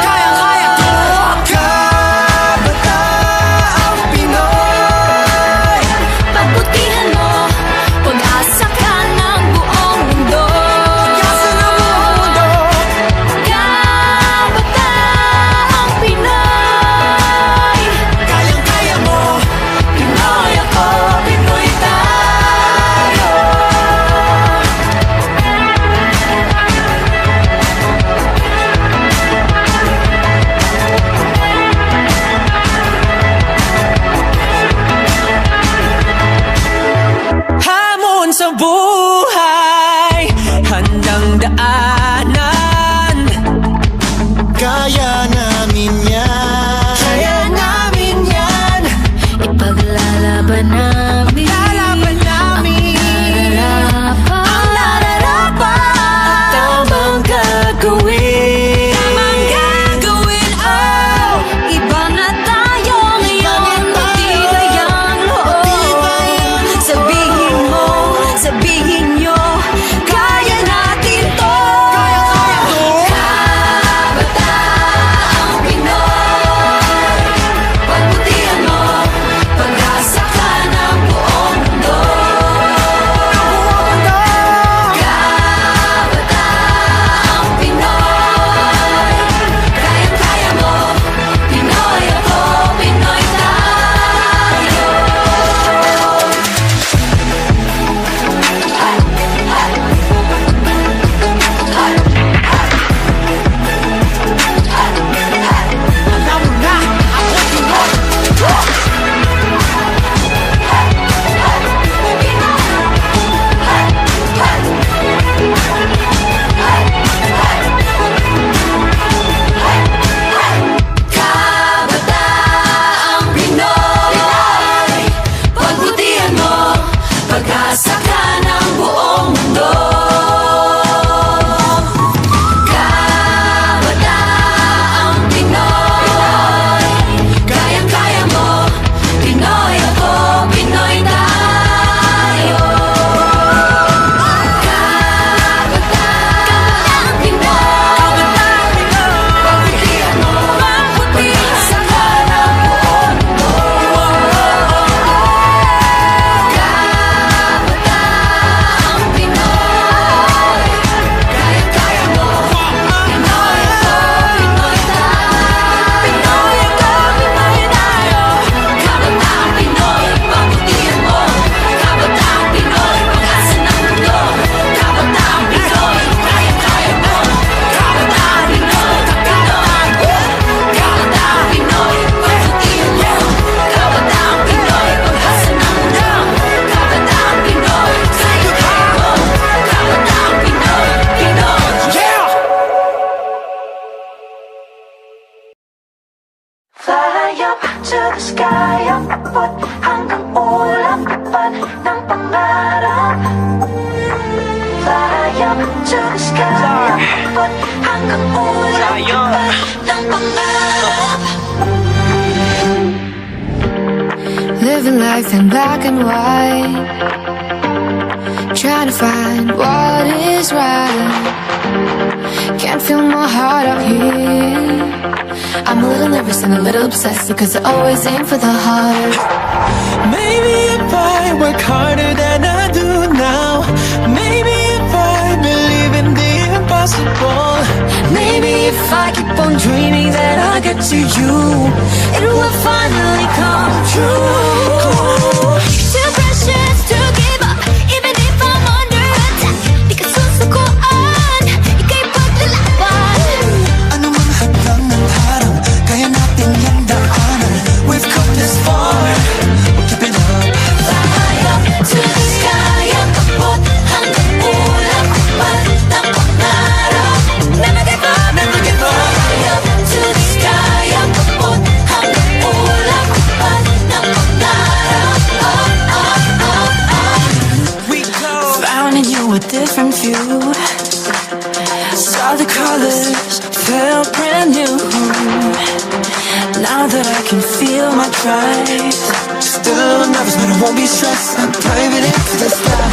Kabataang Pinoy. abot hanggang ulap kapal ng pangarap. Fly up to the sky, abot hanggang ulap kapal ng pangarap. Living life in black and white, trying to find what is right. Can't feel my heart out here. I'm a little nervous and a little obsessed because I always aim for the heart. Maybe if I work harder than I do now, maybe if I believe in the impossible, Maybe if I keep on dreaming that I'll get to you, it will finally come true. Too precious to give up, even if I'm under attack. Di ka susuko on, ika'y paglalaban. Anumang hadlang ng harang, kaya natin yung daanan. We've come this far, we'll keep it up. Fly up to the sky, ang abot hanggang ulap kapal ng pangarap. Never give up, never give up. Fly up to the sky, ang abot hanggang ulap kapal ng pangarap. we go. Found in you a different view. Saw the colors, felt brand new. Now that I can feel my drive, Still nervous, but I won't be stressed. I'm diving into the sky.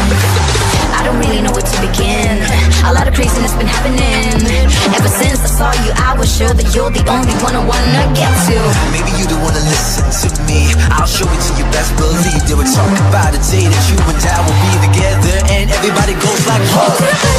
I don't really know where to begin. A lot of craziness been happening. Ever since I saw you, I was sure that you're the only one I wanna get to. Maybe you don't wanna listen to me. I'll show it to you best believe. They would talk about a day that you and I will be together, and everybody goes like, oh.